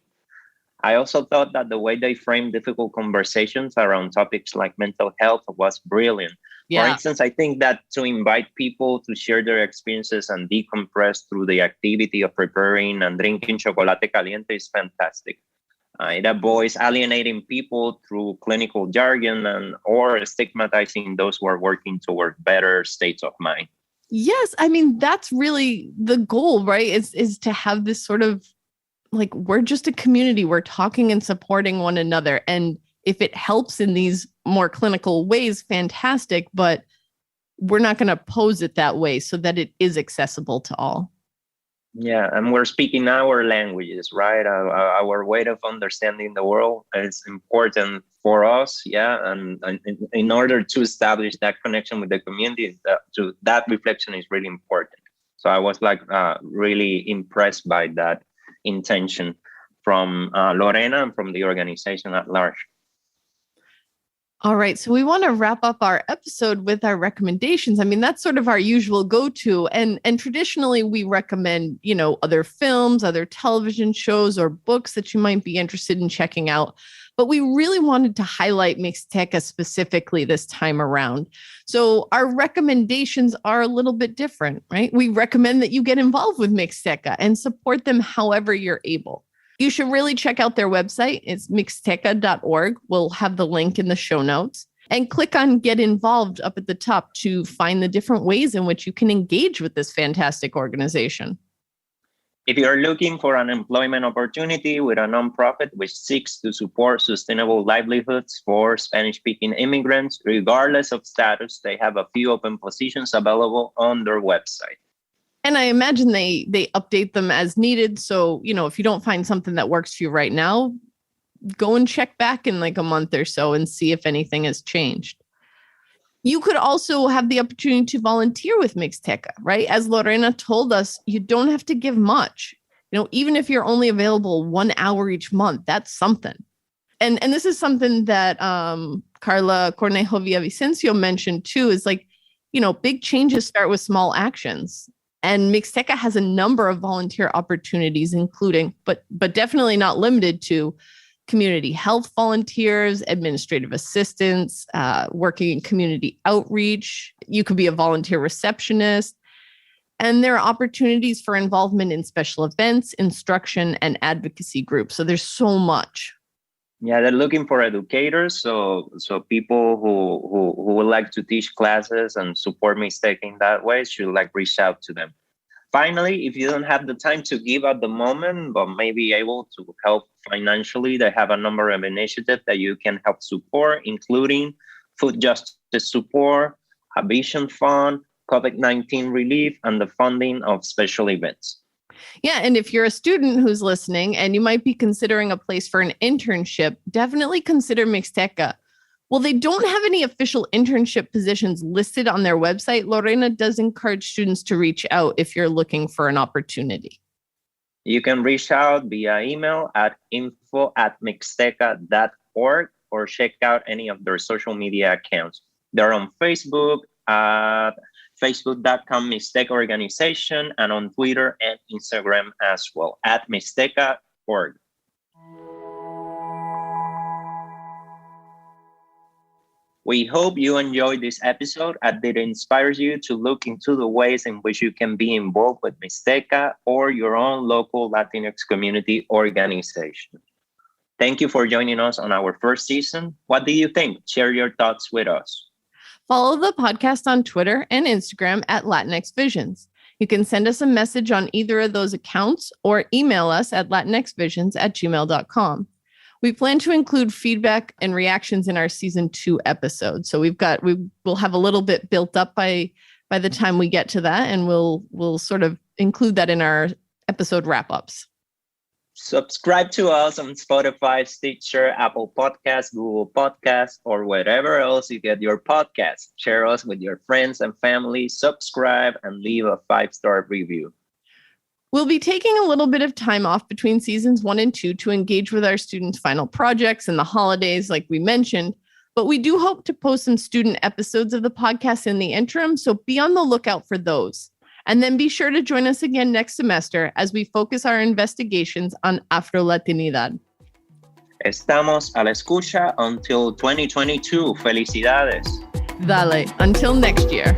Speaker 3: I also thought that the way they framed difficult conversations around topics like mental health was brilliant.
Speaker 2: Yeah.
Speaker 3: For instance, I think that to invite people to share their experiences and decompress through the activity of preparing and drinking chocolate caliente is fantastic. It avoids alienating people through clinical jargon or stigmatizing those who are working toward better states of mind.
Speaker 2: Yes. I mean, that's really the goal, right? Is to have this sort of like, we're just a community. We're talking and supporting one another. And if it helps in these more clinical ways, fantastic. But we're not going to pose it that way so that it is accessible to all.
Speaker 3: Yeah, and we're speaking our languages, right? Our way of understanding the world is important for us, yeah. And in order to establish that connection with the community, that reflection is really important. So I was really impressed by that intention from Lorena and from the organization at large.
Speaker 2: All right. So we want to wrap up our episode with our recommendations. I mean, that's sort of our usual go-to. And traditionally we recommend, other films, other television shows or books that you might be interested in checking out. But we really wanted to highlight Mixteca specifically this time around. So our recommendations are a little bit different, right? We recommend that you get involved with Mixteca and support them however you're able. You should really check out their website. It's mixteca.org. We'll have the link in the show notes. And click on Get Involved up at the top to find the different ways in which you can engage with this fantastic organization.
Speaker 3: If you're looking for an employment opportunity with a nonprofit which seeks to support sustainable livelihoods for Spanish-speaking immigrants, regardless of status, they have a few open positions available on their website.
Speaker 2: And I imagine they update them as needed. So, if you don't find something that works for you right now, go and check back in like a month or so and see if anything has changed. You could also have the opportunity to volunteer with Mixteca, right? As Lorena told us, you don't have to give much. Even if you're only available 1 hour each month, that's something. And this is something that Carla Cornejo Villavicencio mentioned too, is like, big changes start with small actions. And Mixteca has a number of volunteer opportunities, including, but definitely not limited to, community health volunteers, administrative assistants, working in community outreach. You could be a volunteer receptionist. And there are opportunities for involvement in special events, instruction, and advocacy groups. So there's so much.
Speaker 3: Yeah, they're looking for educators. So people who would like to teach classes and support Mixteca in that way should reach out to them. Finally, if you don't have the time to give at the moment, but may be able to help financially, they have a number of initiatives that you can help support, including food justice support, a vision fund, COVID-19 relief, and the funding of special events.
Speaker 2: Yeah. And if you're a student who's listening and you might be considering a place for an internship, definitely consider Mixteca. Well, they don't have any official internship positions listed on their website. Lorena does encourage students to reach out if you're looking for an opportunity.
Speaker 3: You can reach out via email at info@mixteca.org or check out any of their social media accounts. They're on Facebook at facebook.com Mixteca Organization and on Twitter and Instagram as well at mixteca.org. We hope you enjoyed this episode and that it inspires you to look into the ways in which you can be involved with Mixteca or your own local Latinx community organization. Thank you for joining us on our first season. What do you think? Share your thoughts with us.
Speaker 2: Follow the podcast on Twitter and Instagram at Latinx Visions. You can send us a message on either of those accounts or email us at latinxvisions@gmail.com. We plan to include feedback and reactions in our season 2 episode. So we will have a little bit built up by the time we get to that, and we'll sort of include that in our episode wrap-ups.
Speaker 3: Subscribe to us on Spotify, Stitcher, Apple Podcasts, Google Podcasts, or wherever else you get your podcasts. Share us with your friends and family, subscribe, and leave a 5-star review.
Speaker 2: We'll be taking a little bit of time off between seasons 1 and 2 to engage with our students' final projects and the holidays, like we mentioned, but we do hope to post some student episodes of the podcast in the interim, so be on the lookout for those. And then be sure to join us again next semester as we focus our investigations on Afro-Latinidad.
Speaker 3: Estamos a la escucha until 2022. Felicidades.
Speaker 2: Dale, until next year.